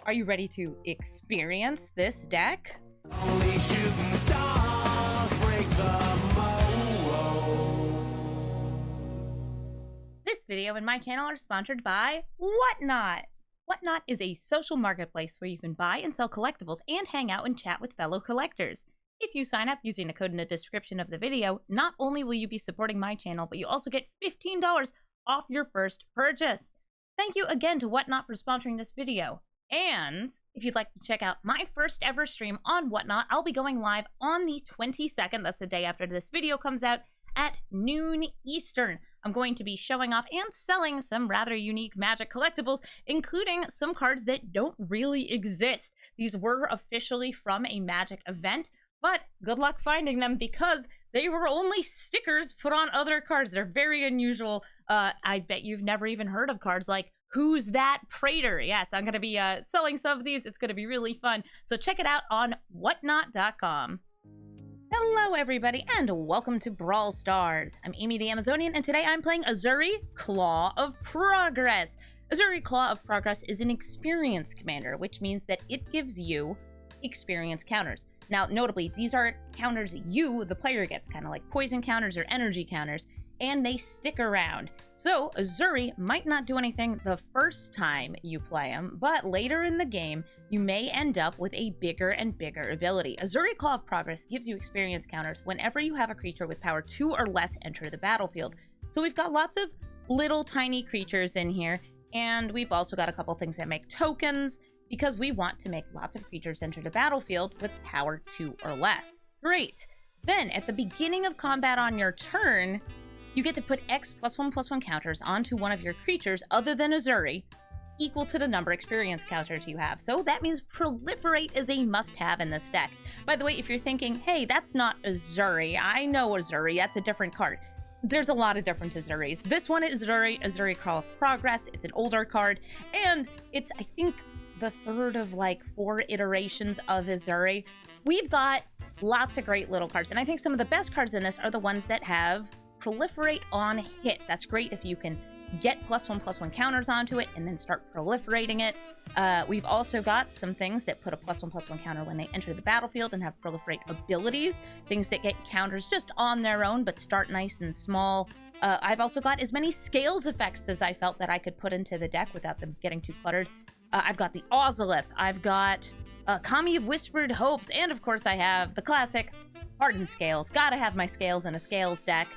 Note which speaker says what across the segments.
Speaker 1: Are you ready to experience this deck?
Speaker 2: Only shooting stars break the mold.
Speaker 1: This video and my channel are sponsored by Whatnot. Whatnot is a social marketplace where you can buy and sell collectibles and hang out and chat with fellow collectors. If you sign up using the code in the description of the video, not only will you be supporting my channel, but you also get $15 off your first purchase. Thank you again to Whatnot for sponsoring this video. And if you'd like to check out my first ever stream on Whatnot, I'll be going live on the 22nd, that's the day after this video comes out, at noon Eastern. I'm going to be showing off and selling some rather unique Magic collectibles, including some cards that don't really exist. These were officially from a Magic event, but good luck finding them because they were only stickers put on other cards. They're very unusual. I bet you've never even heard of cards like Who's That Praetor? Yes, I'm going to be selling some of these. It's going to be really fun. So check it out on whatnot.com. Hello, everybody, and welcome to Brawl Stars. I'm Amy the Amazonian, and today I'm playing Ezuri, Claw of Progress. Ezuri, Claw of Progress is an experience commander, which means that it gives you experience counters. Now, notably, these are counters you, the player, gets, kind of like poison counters or energy counters, and they stick around. So, Ezuri might not do anything the first time you play him, but later in the game, you may end up with a bigger and bigger ability. Ezuri, Claw of Progress gives you experience counters whenever you have a creature with power 2 or less enter the battlefield. So we've got lots of little tiny creatures in here, and we've also got a couple things that make tokens, because we want to make lots of creatures enter the battlefield with power 2 or less. Great! Then, at the beginning of combat on your turn, you get to put X +1/+1 counters onto one of your creatures other than Ezuri, equal to the number of experience counters you have. So that means Proliferate is a must-have in this deck. By the way, if you're thinking, hey, that's not Ezuri, I know Ezuri, that's a different card. There's a lot of different Ezuris. This one is Ezuri, Claw of Progress. It's an older card, and it's, I think, the third of like 4 iterations of Ezuri. We've got lots of great little cards, and I think some of the best cards in this are the ones that have Proliferate on hit. That's great if you can get +1/+1 counters onto it and then start proliferating it. We've also got some things that put a +1/+1 counter when they enter the battlefield and have proliferate abilities, things that get counters just on their own but start nice and small. I've also got as many scales effects as I felt that I could put into the deck without them getting too cluttered. I've got the Ozolith, I've got Kami of Whispered Hopes, and of course I have the classic Hardened Scales. Gotta have my scales in a scales deck.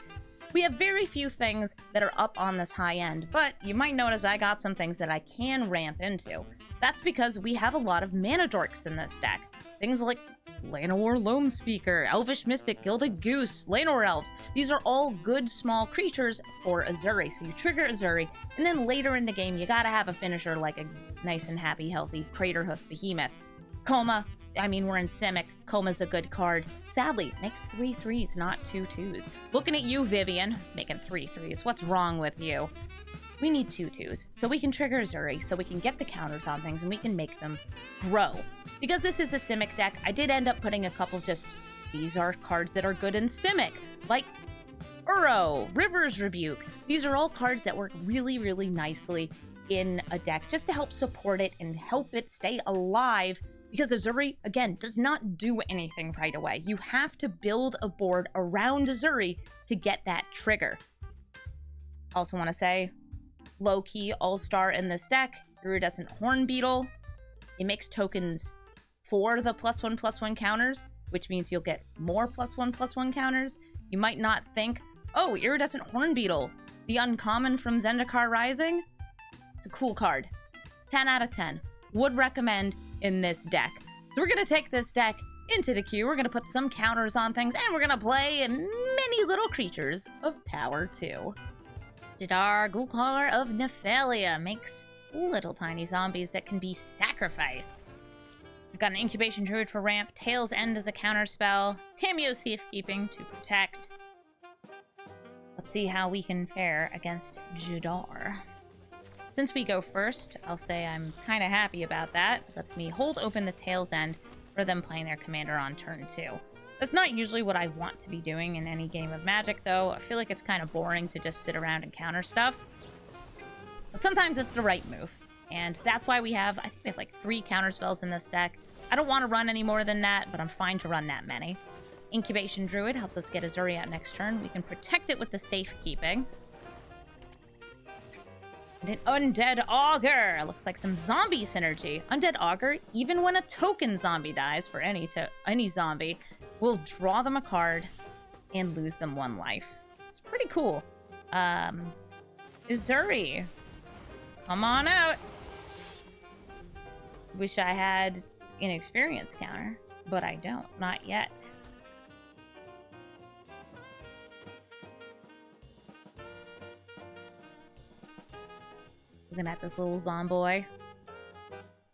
Speaker 1: We have very few things that are up on this high end, but you might notice I got some things that I can ramp into. That's because we have a lot of mana dorks in this deck. Things like Llanowar Loam Speaker, Elvish Mystic, Gilded Goose, Llanowar Elves. These are all good small creatures for Ezuri. So you trigger Ezuri, and then later in the game you gotta have a finisher like a nice and happy, healthy Craterhoof Behemoth. Coma. I mean, we're in Simic. Coma's a good card. Sadly, makes 3 3s, not 2 2s. Looking at you, Vivien, making 3 3s. What's wrong with you? We need 2 2s, so we can trigger Ezuri, so we can get the counters on things, and we can make them grow. Because this is a Simic deck, I did end up putting a couple these are cards that are good in Simic, like Uro, River's Rebuke. These are all cards that work really, really nicely in a deck, just to help support it and help it stay alive. Because Ezuri, again, does not do anything right away. You have to build a board around Ezuri to get that trigger. Also want to say, low-key all-star in this deck, Iridescent Hornbeetle. It makes tokens for the +1/+1 counters, which means you'll get more +1/+1 counters. You might not think, oh, Iridescent Hornbeetle, the uncommon from Zendikar Rising. It's a cool card. 10 out of 10. Would recommend in this deck. So we're going to take this deck into the queue. We're going to put some counters on things, and we're going to play many little creatures of power 2. Jadar, Gulkar of Nephalia makes little tiny zombies that can be sacrificed. We've got an Incubation Druid for ramp, Tail's End as a counter spell, Tameo Safekeeping to protect. Let's see how we can fare against Jadar. Since we go first, I'll say I'm kind of happy about that. It lets me hold open the Tail's End for them playing their commander on turn 2. That's not usually what I want to be doing in any game of Magic, though. I feel like it's kind of boring to just sit around and counter stuff. But sometimes it's the right move. And that's why we have, I think we have like 3 counter spells in this deck. I don't want to run any more than that, but I'm fine to run that many. Incubation Druid helps us get Ezuri out next turn. We can protect it with the safekeeping. And an Undead Augur. Looks like some zombie synergy. Undead Augur, even when a token zombie dies for any zombie, will draw them a card and lose them 1 life. It's pretty cool. Ezuri. Come on out. Wish I had an experience counter, but I don't. Not yet. Looking at this little zomboy.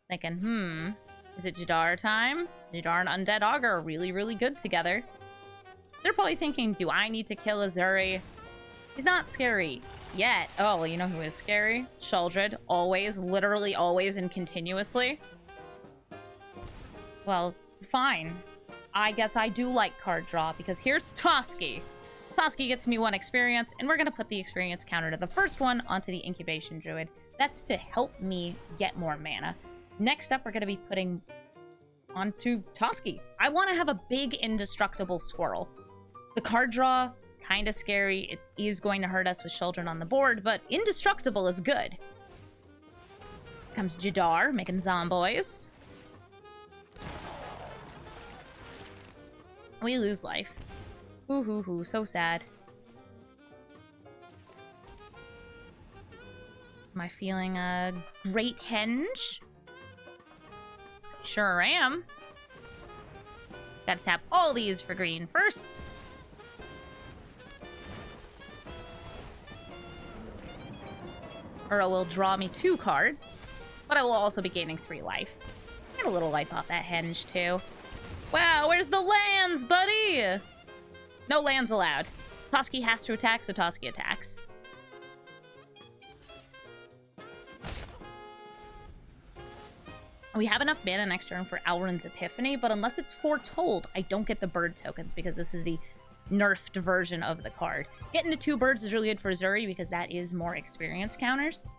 Speaker 1: Thinking, is it Jadar time? Jadar and Undead Augur are really, really good together. They're probably thinking, do I need to kill Ezuri? He's not scary yet. Oh, well, you know who is scary? Sheoldred. Always, literally always and continuously. Well, fine. I guess I do like card draw, because here's Toski. Toski gets me 1 experience, and we're going to put the experience counter to the first one onto the Incubation Druid. That's to help me get more mana. Next up, we're going to be putting onto Toski. I want to have a big indestructible squirrel. The card draw, kind of scary. It is going to hurt us with Sheoldred on the board, but indestructible is good. Comes Jadar, making zomboys. We lose life. Hoo hoo hoo, so sad. Am I feeling a Great Henge? Sure am. Gotta tap all these for green first. Or it will draw me 2 cards, but I will also be gaining 3 life. Get a little life off that Henge too. Wow, where's the lands, buddy? No lands allowed. Toski has to attack, so Toski attacks. We have enough mana next turn for Alrund's Epiphany, but unless it's foretold, I don't get the bird tokens because this is the nerfed version of the card. Getting to 2 birds is really good for Ezuri because that is more experience counters.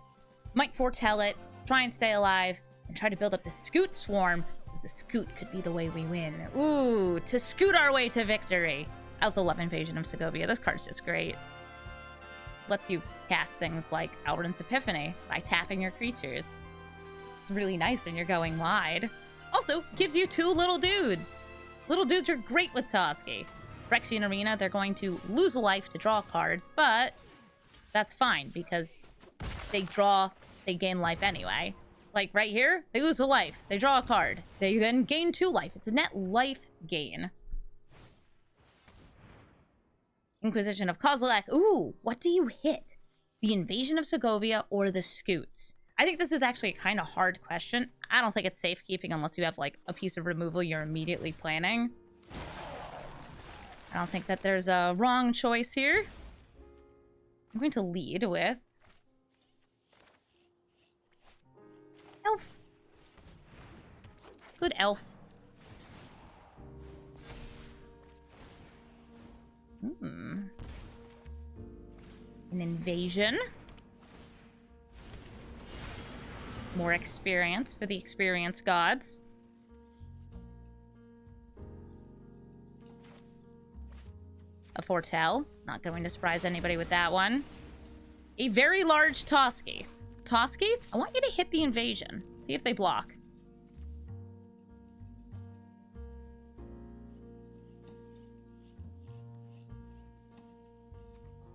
Speaker 1: Might foretell it, try and stay alive, and try to build up the Scoot Swarm, because the Scoot could be the way we win. Ooh, to scoot our way to victory. I also love Invasion of Segovia. This card's just great. Lets you cast things like Alrund's Epiphany by tapping your creatures. It's really nice when you're going wide. Also, gives you 2 little dudes. Little dudes are great with Toski. Phyrexian Arena, they're going to lose a life to draw cards, but that's fine because they gain life anyway. Like right here, they lose a life. They draw a card. They then gain 2 life. It's a net life gain. Inquisition of Kozilek. Ooh, what do you hit? The Invasion of Segovia or the Scoots? I think this is actually a kind of hard question. I don't think it's safekeeping unless you have like a piece of removal you're immediately planning. I don't think that there's a wrong choice here. I'm going to lead with Elf. Good Elf. An invasion. More experience for the experience gods. A foretell. Not going to surprise anybody with that one. A very large Toski. Toski, I want you to hit the invasion. See if they block.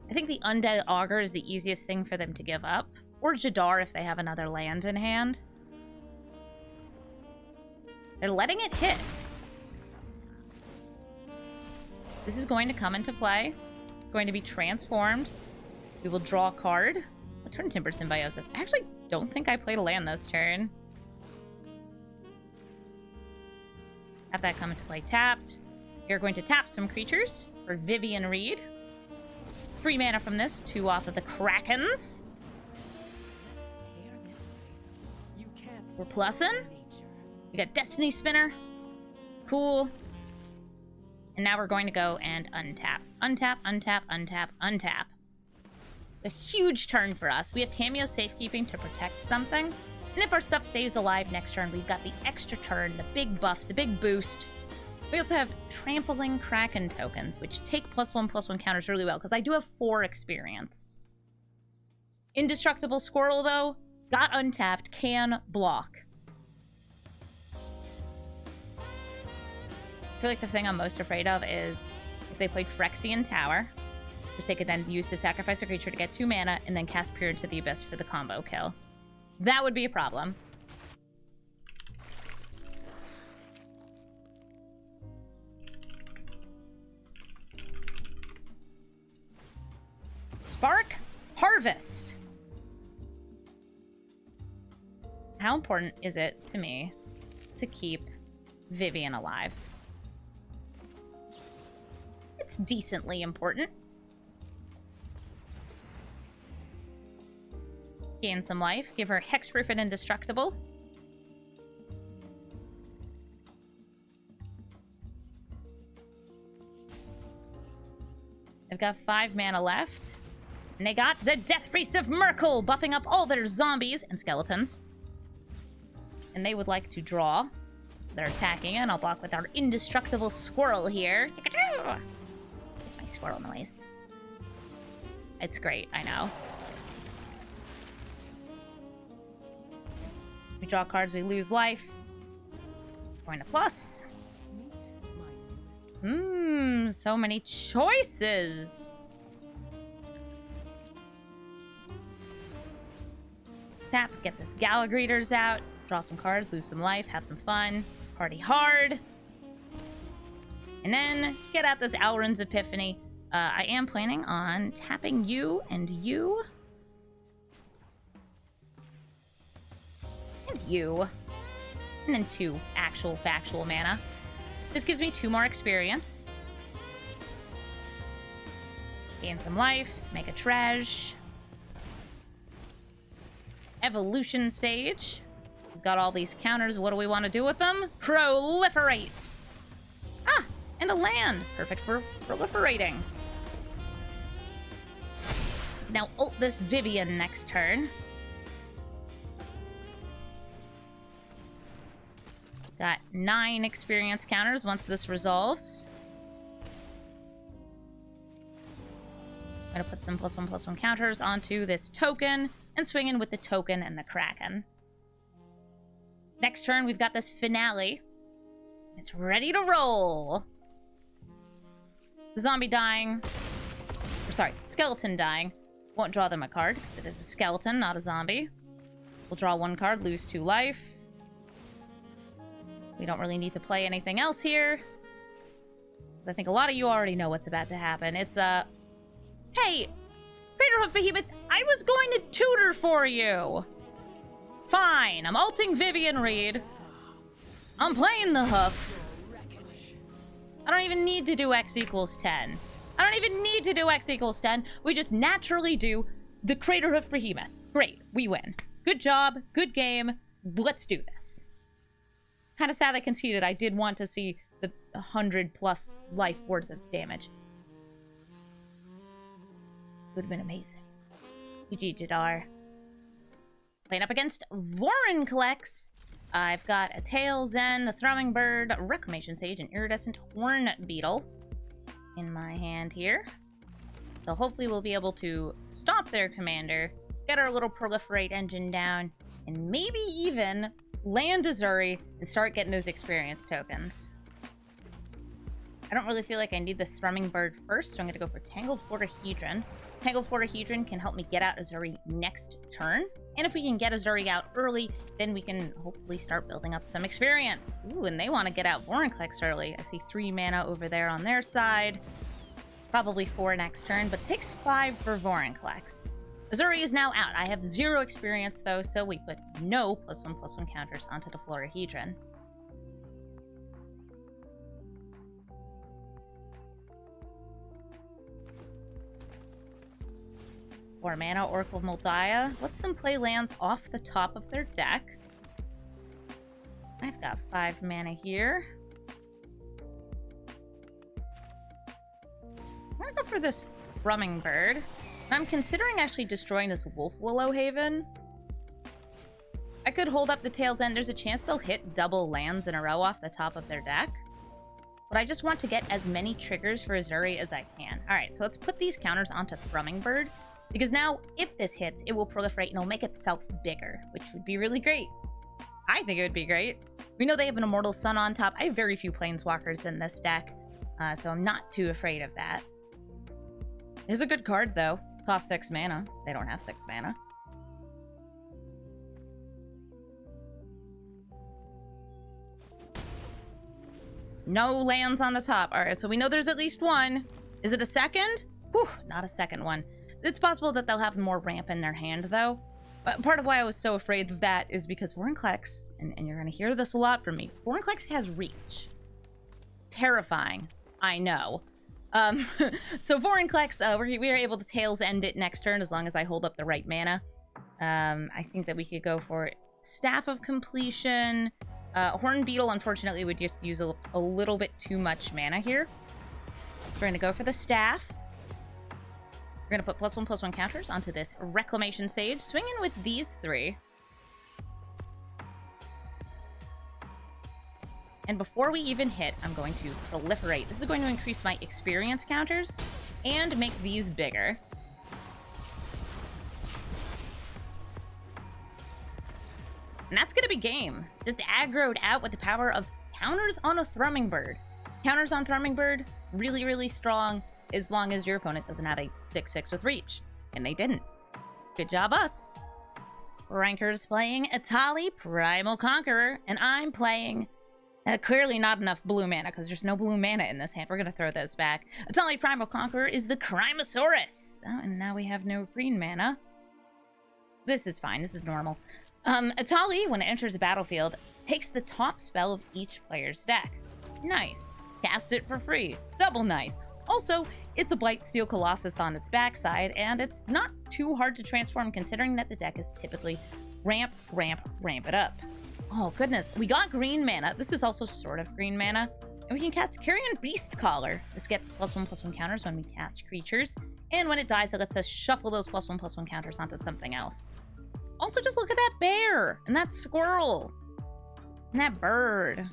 Speaker 1: I think the Undead Augur is the easiest thing for them to give up. Or Jadar if they have another land in hand. They're letting it hit. This is going to come into play. It's going to be transformed. We will draw a card. I'll turn Timber Symbiosis. I actually don't think I played a land this turn. Have that come into play tapped. You're going to tap some creatures for Vivien Reid. 3 mana from this, 2 off of the Krakens. We're plussing. We got Destiny Spinner. Cool. And now we're going to go and untap. Untap, untap, untap, untap. A huge turn for us. We have Tamiyo's Safekeeping to protect something. And if our stuff stays alive next turn, we've got the extra turn, the big buffs, the big boost. We also have Trampling Kraken tokens, which take +1/+1 counters really well, because I do have 4 experience. Indestructible Squirrel, though, got untapped, can block. I feel like the thing I'm most afraid of is if they played Phyrexian Tower, which they could then use to sacrifice a creature to get 2 mana, and then cast Peer into the Abyss for the combo kill. That would be a problem. Spark Harvest. How important is it to me to keep Vivien alive? It's decently important. Gain some life. Give her Hexproof and Indestructible. They've got 5 mana left. And they got the Death Priest of Merkle, buffing up all their zombies and skeletons. And they would like to draw. They're attacking, and I'll block with our Indestructible Squirrel here. That's my squirrel noise. It's great, I know. We draw cards, we lose life. Point a plus. So many choices. Tap, get this Galagreeters out. Draw some cards, lose some life, have some fun. Party hard. And then get out this Alrund's Epiphany. I am planning on tapping you and you. And you. And then 2 actual factual mana. This gives me 2 more experience. Gain some life. Make a treasure. Evolution Sage. We've got all these counters. What do we want to do with them? Proliferate. Ah, and a land. Perfect for proliferating. Now ult this Vivien next turn. Got 9 experience counters once this resolves. I'm gonna put some +1/+1 counters onto this token and swing in with the token and the Kraken. Next turn, we've got this Finale. It's ready to roll. The zombie dying. Or sorry, skeleton dying. Won't draw them a card. It is a skeleton, not a zombie. We'll draw 1 card, lose 2 life. We don't really need to play anything else here. Because I think a lot of you already know what's about to happen. It's hey! Craterhoof Behemoth, I was going to tutor for you! Fine, I'm ulting Vivien Reid. I'm playing the hoof. I don't even need to do X equals 10. I don't even need to do X equals 10. We just naturally do the Craterhoof Behemoth. Great, we win. Good job, good game. Let's do this. Kind of sad I conceded. I did want to see the 100+ life worth of damage. Would have been amazing. GG, Jadar. Playing up against Vorinclex. I've got a Tail Zen, a Thrumming Bird, a Reclamation Sage, and Iridescent Horn Beetle in my hand here. So hopefully we'll be able to stop their commander, get our little proliferate engine down, and maybe even land Ezuri and start getting those experience tokens. I don't really feel like I need this Thrumming Bird first, so I'm going to go for Tangled Fortahedron. Tangled Fortahedron can help me get out Ezuri next turn. And if we can get Ezuri out early, then we can hopefully start building up some experience. Ooh, and they want to get out Vorinclex early. I see 3 mana over there on their side. Probably 4 next turn, but it takes 5 for Vorinclex. Ezuri is now out. I have 0 experience, though, so we put no +1/+1 counters onto the Florahedron. Four mana, Oracle of Mul Daya. Lets them play lands off the top of their deck. I've got 5 mana here. I'm gonna go for this Thrumming Bird. I'm considering actually destroying this Wolf Willow Haven. I could hold up the tail's end. There's a chance they'll hit double lands in a row off the top of their deck. But I just want to get as many triggers for Ezuri as I can. Alright, so let's put these counters onto Thrumming-Bird. Because now, if this hits, it will proliferate and it'll make itself bigger, which would be really great. I think it would be great. We know they have an Immortal Sun on top. I have very few Planeswalkers in this deck, so I'm not too afraid of that. It's a good card, though. Costs 6 mana. They don't have 6 mana. No lands on the top. Alright, so we know there's at least one. Is it a second? Whew, not a second one. It's possible that they'll have more ramp in their hand, though. Part of why I was so afraid of that is because Vorinclex, and you're going to hear this a lot from me, Vorinclex has reach. Terrifying. I know. So Vorinclex, we are able to Tails End it next turn as long as I hold up the right mana. I think that we could go for Staff of Completion. Horn Beetle, unfortunately, would just use a little bit too much mana here. We're going to go for the Staff. We're going to put +1/+1 counters onto this Reclamation Sage. Swing in with these 3. And before we even hit, I'm going to proliferate. This is going to increase my experience counters and make these bigger. And that's going to be game. Just aggroed out with the power of counters on a Thrumming-Bird. Counters on Thrumming-Bird, really, really strong, as long as your opponent doesn't have a 6/6 with reach. And they didn't. Good job, us. Ranker's playing Etali, Primal Conqueror, and I'm playing clearly not enough blue mana, because there's no blue mana in this hand. We're going to throw those back. Etali Primal Conqueror is the Crimosaurus. Oh, and now we have no green mana. This is fine. This is normal. Etali, when it enters the battlefield, takes the top spell of each player's deck. Nice. Casts it for free. Double nice. Also, it's a Blightsteel Colossus on its backside, and it's not too hard to transform considering that the deck is typically ramp it up. Oh goodness, we got green mana. This is also sort of green mana. And we can cast Carrion Beastcaller. This gets +1/+1 counters when we cast creatures, and when it dies, it lets us shuffle those +1/+1 counters onto something else. Also, just look at that bear, and that squirrel, and that bird.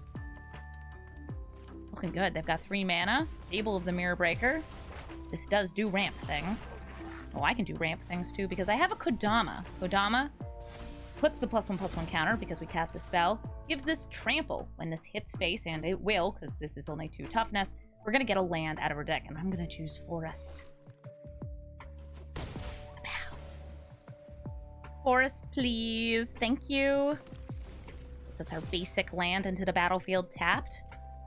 Speaker 1: Looking good. They've got 3 mana. Fable of the Mirror Breaker. This does do ramp things. Oh, I can do ramp things too because I have a Kodama. Kodama puts the +1/+1 counter because we cast a spell. Gives this trample when this hits face, and it will because this is only 2 toughness. We're going to get a land out of our deck, and I'm going to choose Forest. Forest, please. Thank you. That's our basic land into the battlefield tapped.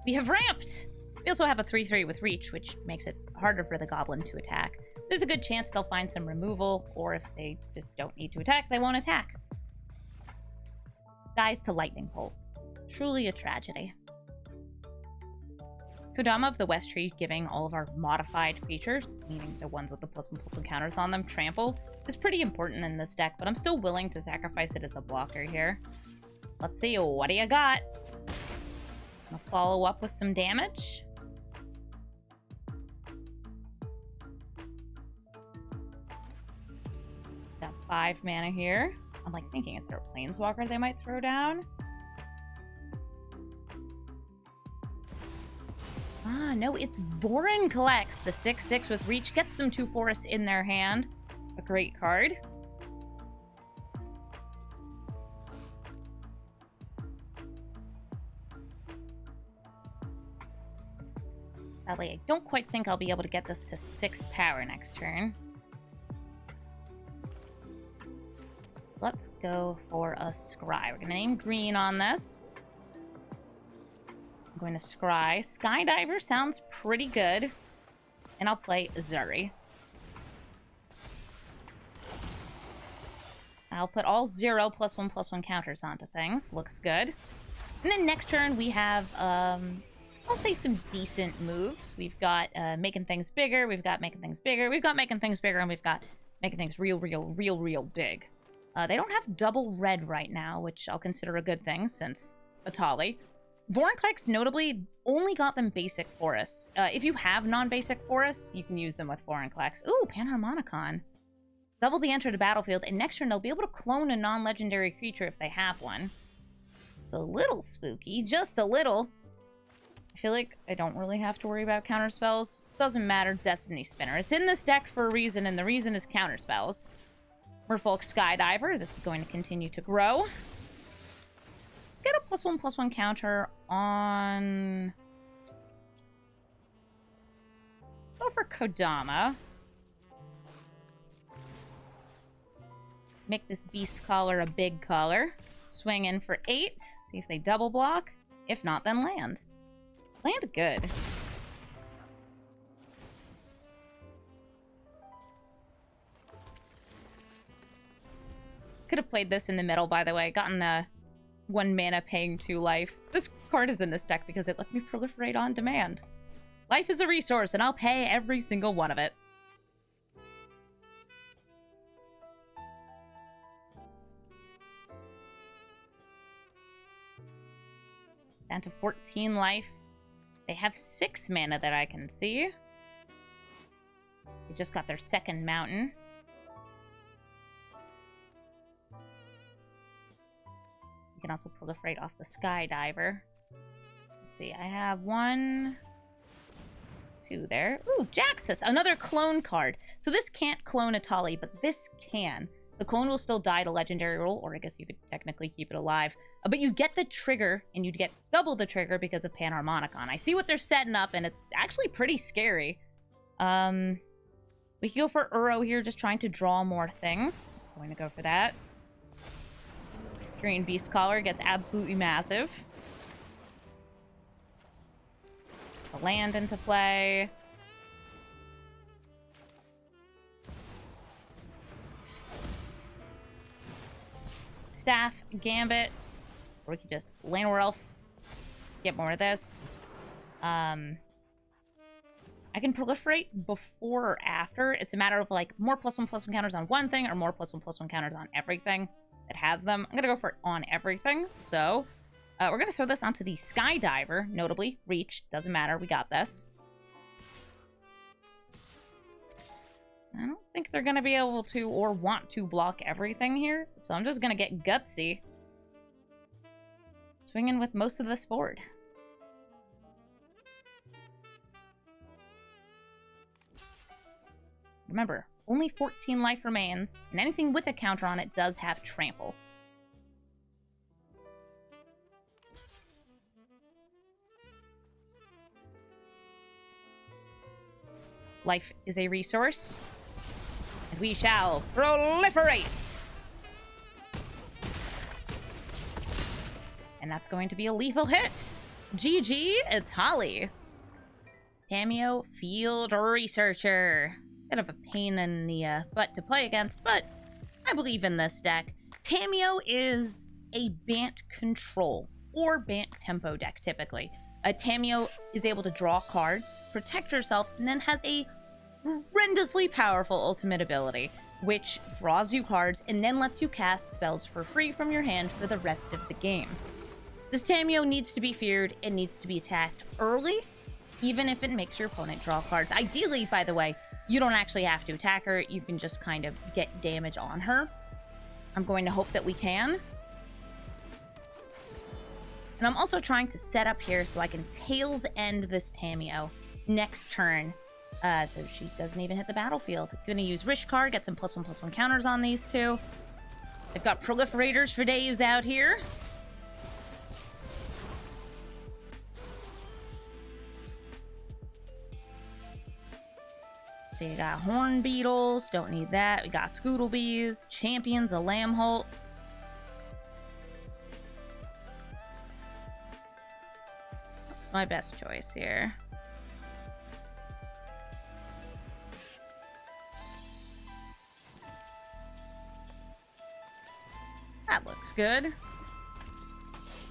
Speaker 1: We have ramped! We also have a 3/3 with reach, which makes it harder for the goblin to attack. There's a good chance they'll find some removal, or if they just don't need to attack, they won't attack. Dies to Lightning Bolt. Truly a tragedy. Kodama of the West Tree giving all of our modified creatures, meaning the ones with the +1/+1 counters on them, trample, is pretty important in this deck, but I'm still willing to sacrifice it as a blocker here. Let's see, what do you got? Gonna follow up with some damage. Got 5 mana here. I'm like thinking, is there a Planeswalker they might throw down? Ah, no, it's Vorinclex. The 6/6 with reach gets them 2 forests in their hand. A great card. Sadly, I don't quite think I'll be able to get this to 6 power next turn. Let's go for a Scry. We're going to name green on this. I'm going to Scry. Skydiver sounds pretty good. And I'll play Ezuri. I'll put all 0 +1/+1 counters onto things. Looks good. And then next turn we have, I'll say some decent moves. We've got making things bigger, we've got making things bigger, we've got making things bigger, and we've got making things real big. They don't have double red right now, which I'll consider a good thing since Etali. Vorinclex notably only got them basic forests. If you have non-basic forests, you can use them with Vorinclex. Ooh, Panharmonicon. Double the enter the battlefield, and next turn they'll be able to clone a non-legendary creature if they have one. It's a little spooky, just a little. I feel like I don't really have to worry about counterspells. Doesn't matter, Destiny Spinner. It's in this deck for a reason, and the reason is counterspells. Merfolk Skydiver. This is going to continue to grow. Get a +1/+1 counter on... Go for Kodama. Make this Beast Caller a big caller. Swing in for 8. See if they double block. If not, then land. Land good. Could have played this in the middle, by the way. Gotten the 1 mana paying 2 life. This card is in this deck because it lets me proliferate on demand. Life is a resource, and I'll pay every single one of it. Down to 14 life. They have 6 mana that I can see. They just got their second mountain. You can also proliferate off the Skydiver. Let's see, I have 1, 2 there. Ooh, Jaxus, another clone card. So this can't clone a Tali, but this can. The clone will still die to legendary roll, or I guess you could technically keep it alive. But you get the trigger, and you'd get double the trigger because of Panharmonicon. I see what they're setting up, and it's actually pretty scary. We can go for Uro here, just trying to draw more things. Going to go for that. Green Beast Caller gets absolutely massive. A land into play. Staff, Gambit, or we could just Llanowar Elf, get more of this. I can proliferate before or after. It's a matter of like more +1/+1 counters on one thing or more +1/+1 counters on everything that has them. I'm gonna go for it on everything. So we're gonna throw this onto the Skydiver, notably Reach. Doesn't matter, we got this. I don't think they're going to be able to or want to block everything here, so I'm just going to get gutsy. Swinging with most of this board. Remember, only 14 life remains, and anything with a counter on it does have trample. Life is a resource. And we shall proliferate! And that's going to be a lethal hit. GG, it's Holly. Tamiyo, Field Researcher. Bit of a pain in the butt to play against, but I believe in this deck. Tamiyo is a Bant control or Bant tempo deck, typically. Tamiyo is able to draw cards, protect herself, and then has a horrendously powerful ultimate ability, which draws you cards and then lets you cast spells for free from your hand for the rest of the game. This Tamiyo needs to be feared. It needs to be attacked early, even if it makes your opponent draw cards. Ideally, by the way, you don't actually have to attack her. You can just kind of get damage on her. I'm going to hope that we can. And I'm also trying to set up here so I can tails end this Tamiyo next turn. So she doesn't even hit the battlefield. Gonna use Rish card, get some +1/+1 counters on these two. They've got proliferators for days out here. So you got Horn Beetles, don't need that. We got Scoodlebees, Champions of Lambholt. My best choice here. That looks good.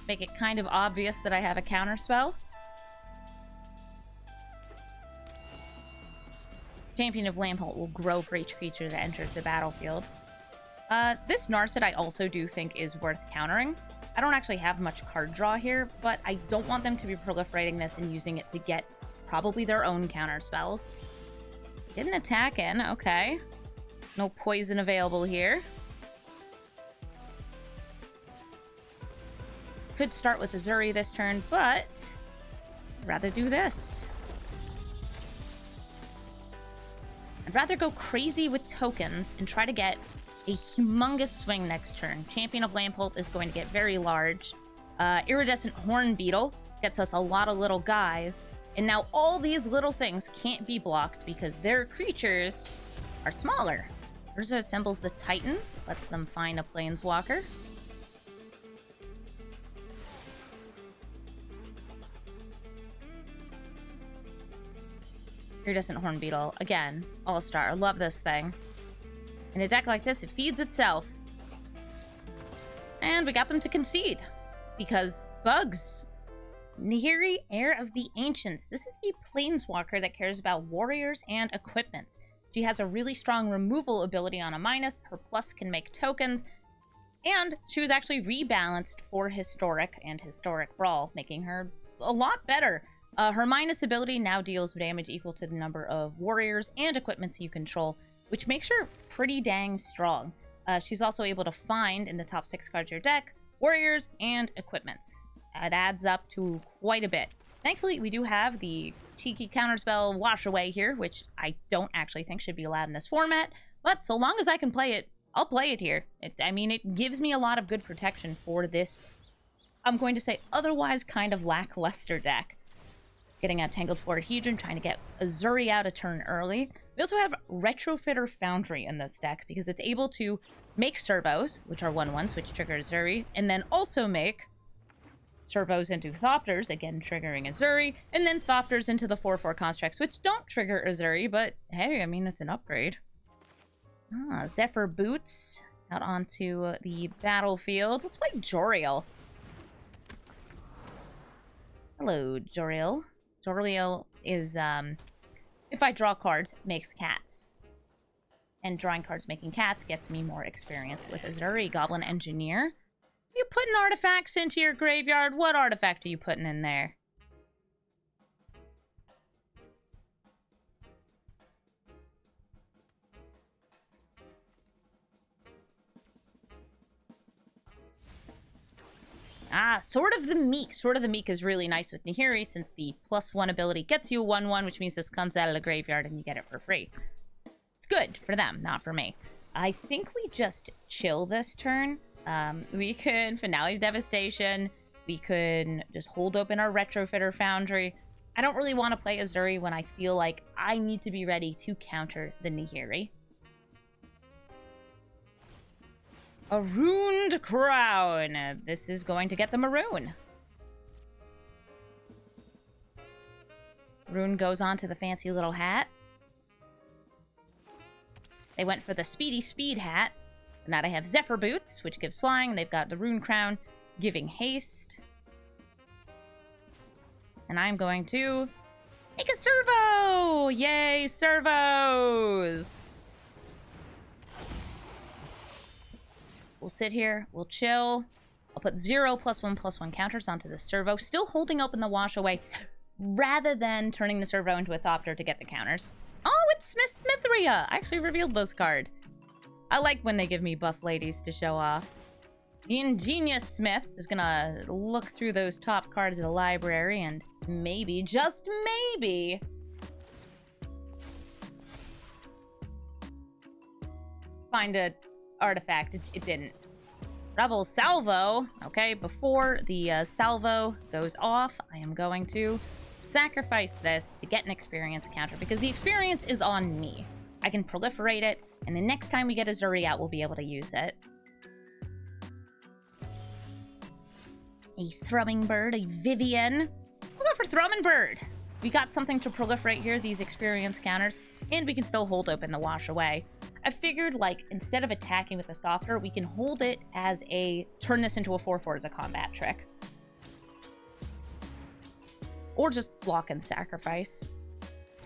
Speaker 1: Make it kind of obvious that I have a counterspell. Champion of Lambholt will grow for each creature that enters the battlefield. This Narset I also do think is worth countering. I don't actually have much card draw here, but I don't want them to be proliferating this and using it to get probably their own counter spells. Get an attack in, okay. No poison available here. Could start with Ezuri this turn, but I'd rather do this. I'd rather go crazy with tokens and try to get a humongous swing next turn. Champion of Lambholt is going to get very large. Iridescent Horn Beetle gets us a lot of little guys. And now all these little things can't be blocked because their creatures are smaller. Urza assembles the Titan, lets them find a Planeswalker. Iridescent Horn Beetle, again, all-star. Love this thing. In a deck like this, it feeds itself. And we got them to concede. Because bugs. Nahiri, Heir of the Ancients. This is the Planeswalker that cares about warriors and equipments. She has a really strong removal ability on a minus. Her plus can make tokens. And she was actually rebalanced for Historic and Historic Brawl, making her a lot better. Her minus ability now deals damage equal to the number of warriors and equipments you control, which makes her pretty dang strong. She's also able to find, in the top 6 cards of your deck, warriors and equipments. It adds up to quite a bit. Thankfully, we do have the cheeky counterspell Wash Away here, which I don't actually think should be allowed in this format, but so long as I can play it, I'll play it here. It gives me a lot of good protection for this, I'm going to say, otherwise kind of lackluster deck. Getting out Tangled Florahedron, trying to get Ezuri out a turn early. We also have Retrofitter Foundry in this deck because it's able to make servos, which are 1/1s, which trigger Ezuri, and then also make servos into Thopters, again triggering Ezuri, and then Thopters into the 4/4 constructs, which don't trigger Ezuri, but hey, I mean, it's an upgrade. Zephyr Boots out onto the battlefield. Let's play Joriel. Hello, Joriel. Joriel is, if I draw cards, makes cats. And drawing cards making cats gets me more experience with Ezuri. Goblin Engineer. You putting artifacts into your graveyard? What artifact are you putting in there? Sword of the Meek. Sword of the Meek is really nice with Nahiri since the +1 ability gets you a 1/1, which means this comes out of the graveyard and you get it for free. It's good for them, not for me. I think we just chill this turn. We could Finale of Devastation. We could just hold open our Retrofitter Foundry. I don't really want to play Ezuri when I feel like I need to be ready to counter the Nahiri. A Ruined Crown. This is going to get the maroon. Rune goes on to the fancy little hat. They went for the Speedy Speed hat. Now they have Zephyr Boots, which gives flying. They've got the Rune Crown, giving haste. And I'm going to make a servo! Yay, servos! We'll sit here, we'll chill. I'll put 0 +1/+1 counters onto the servo, still holding open the Wash Away, rather than turning the servo into a Thopter to get the counters. Oh, it's Smithria! I actually revealed this card. I like when they give me buff ladies to show off. The Ingenious Smith is gonna look through those top cards of the library and maybe, just maybe, find a artifact. It didn't. Rebel Salvo. Okay, before the salvo goes off, I am going to sacrifice this to get an experience counter because the experience is on me. I can proliferate it, and the next time we get Ezuri out, we'll be able to use it. A Thrumming Bird, a Vivien. We'll go for Thrumming Bird. We got something to proliferate here, these experience counters, and we can still hold open the Wash Away. I figured, like, instead of attacking with a Thopter, we can hold it as a turn this into a 4/4 as a combat trick. Or just block and sacrifice.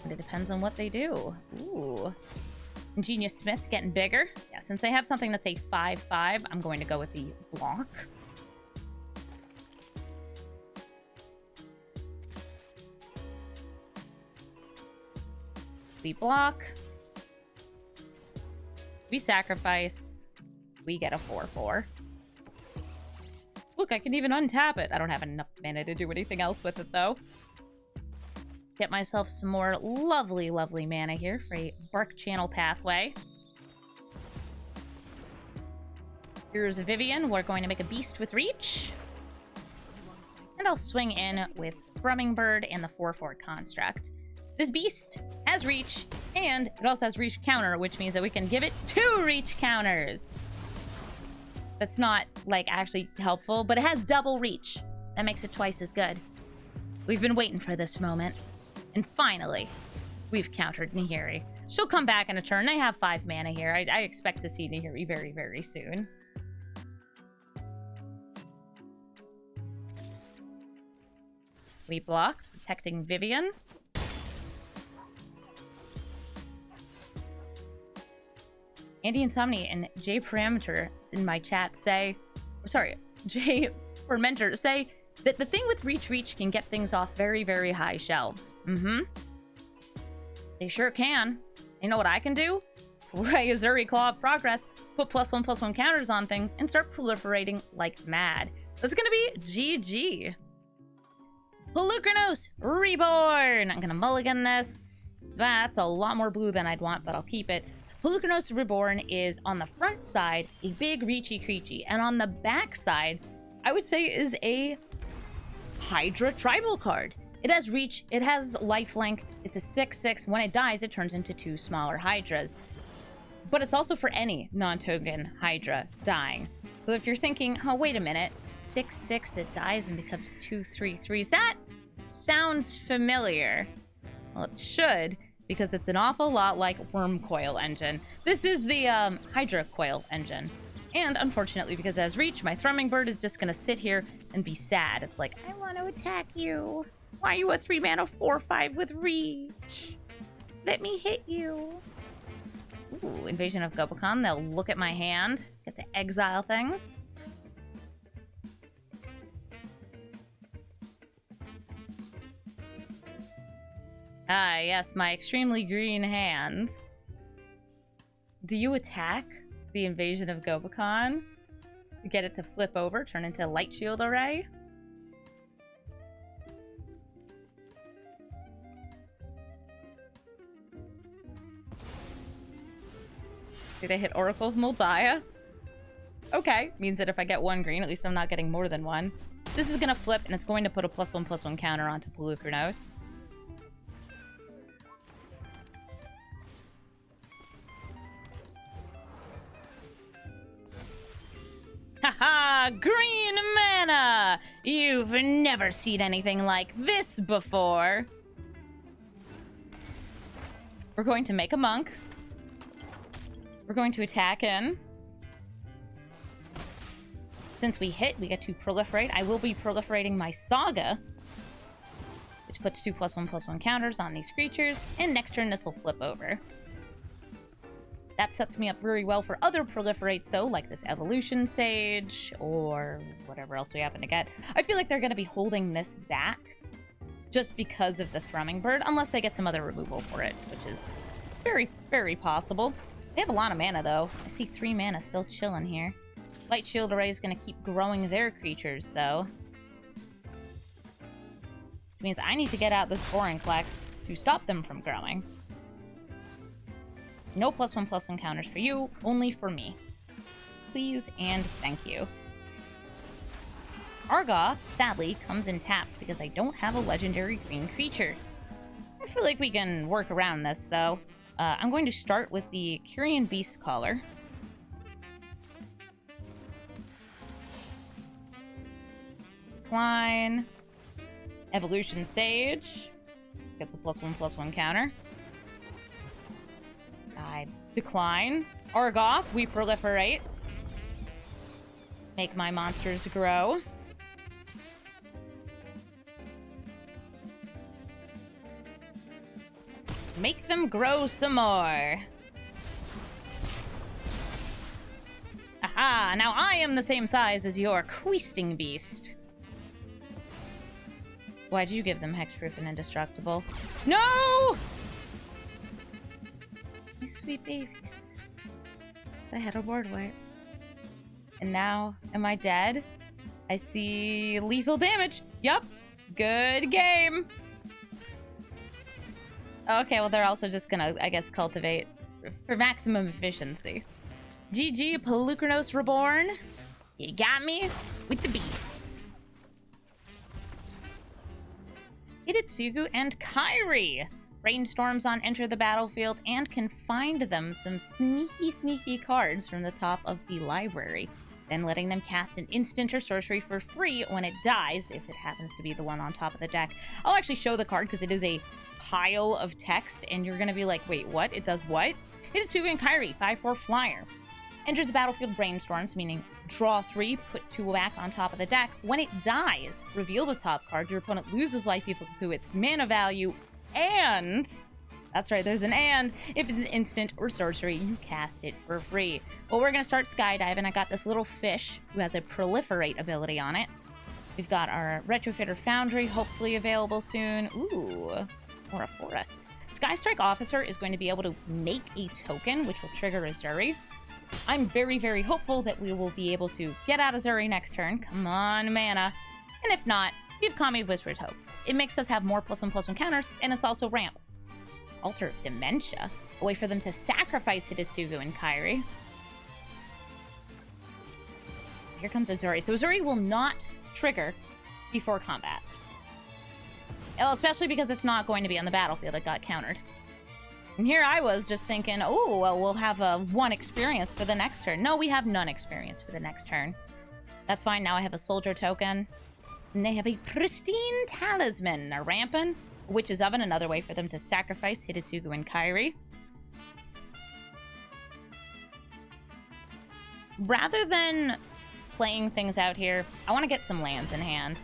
Speaker 1: And it depends on what they do. Ooh. Ingenious Smith getting bigger. Yeah, since they have something that's a 5/5, I'm going to go with the block. We block. We sacrifice. We get a 4/4. Look, I can even untap it. I don't have enough mana to do anything else with it, though. Get myself some more lovely, lovely mana here for a Bark Channel Pathway. Here's Vivien. We're going to make a beast with reach. And I'll swing in with Hummingbird and the 4/4 construct. This beast has reach, and it also has reach counter, which means that we can give it 2 reach counters. That's not, like, actually helpful, but it has double reach. That makes it twice as good. We've been waiting for this moment. And finally, we've countered Nahiri. She'll come back in a turn. I have 5 mana here. I expect to see Nahiri very, very soon. We block, protecting Vivien. Andy Insomni and J Parameter in my chat say, sorry, J Fermenter say that the thing with Reach can get things off very, very high shelves. They sure can. You know what I can do? Play Ezuri Claw of Progress, put +1/+1 counters on things, and start proliferating like mad. That's gonna be GG. Pelucranos Reborn! I'm gonna mulligan this. That's a lot more blue than I'd want, but I'll keep it. Pelucranos Reborn is, on the front side, a big reachy creature, and on the back side, I would say is a Hydra tribal card. It has reach, it has lifelink, it's a 6/6. When it dies, it turns into 2 smaller Hydras. But it's also for any non-token Hydra dying. So if you're thinking, oh, wait a minute, 6/6 that dies and becomes 2 3/3s, that sounds familiar. Well, it should, because it's an awful lot like Worm Coil Engine. This is the Hydra Coil Engine. And unfortunately, because it has reach, my Hummingbird is just gonna sit here and be sad. It's like, I want to attack you. Why are you a 3 mana 4/5 with reach? Let me hit you. Ooh, Invasion of Gobakon. They'll look at my hand, get to exile things. Ah, yes, my extremely green hands. Do you attack the Invasion of Gobakon? Get it to flip over, turn into Light Shield Array? Did I hit Oracle of Mul Daya? Okay, means that if I get 1 green, at least I'm not getting more than 1. This is gonna flip, and it's going to put a +1/+1 counter onto Pelucranos. Haha! Green mana! You've never seen anything like this before! We're going to make a monk. We're going to attack in. Since we hit, we get to proliferate. I will be proliferating my Saga, which puts 2 +1/+1 counters on these creatures, and next turn this will flip over. That sets me up very well for other proliferates, though, like this Evolution Sage, or whatever else we happen to get. I feel like they're going to be holding this back just because of the Hummingbird, unless they get some other removal for it, which is very, very possible. They have a lot of mana, though. I see 3 mana still chilling here. Light Shield Array is going to keep growing their creatures, though. Which means I need to get out this Vorinclex to stop them from growing. No +1/+1 counters for you, only for me. Please and thank you. Argoth, sadly, comes in tapped because I don't have a legendary green creature. I feel like we can work around this, though. I'm going to start with the Kyrian Beast Caller. Decline. Evolution Sage. Gets a +1/+1 counter. I decline. Argoth, we proliferate. Make my monsters grow. Make them grow some more. Aha! Now I am the same size as your Questing Beast. Why'd you give them Hexproof and Indestructible? No! You sweet babies. I had a board wipe. And now, am I dead? I see lethal damage. Yup. Good game. Okay, well, they're also just gonna, I guess, cultivate for maximum efficiency. GG, Pelucranos Reborn. You got me with the beast. Hidetsugu and Kairi. Rainstorms on enter the battlefield and can find them some sneaky cards from the top of the library. Then letting them cast an instant or sorcery for free when it dies, if it happens to be the one on top of the deck. I'll actually show the card because it is a pile of text, and you're going to be like, wait, what? It does what? Hidetsugu and Kairi, 5/4 flyer. Enters the battlefield Brainstorms, meaning draw 3, put 2 back on top of the deck. When it dies, reveal the top card. Your opponent loses life equal to its mana value, and... that's right, there's an and. If it's an instant or sorcery, you cast it for free. Well, we're going to start skydiving. I got this little fish who has a proliferate ability on it. We've got our Retrofitter Foundry, hopefully available soon. Ooh, or a forest. Skystrike Officer is going to be able to make a token, which will trigger Ezuri. I'm very hopeful that we will be able to get out Ezuri next turn. Come on, mana. And if not, we have Kami of Whispered Hopes. It makes us have more +1/+1 counters, and it's also ramp. Altar of Dementia. A way for them to sacrifice Hidetsugu and Kairi. Here comes Ezuri. So Ezuri will not trigger before combat. Well, especially because it's not going to be on the battlefield. It got countered. And here I was just thinking, oh, well, we'll have a 1 experience for the next turn. No, we have none experience for the next turn. That's fine. Now I have a soldier token. And they have a pristine talisman. A rampant. Witch's Oven, another way for them to sacrifice Hidetsugu and Kairi. Rather than playing things out here, I want to get some lands in hand.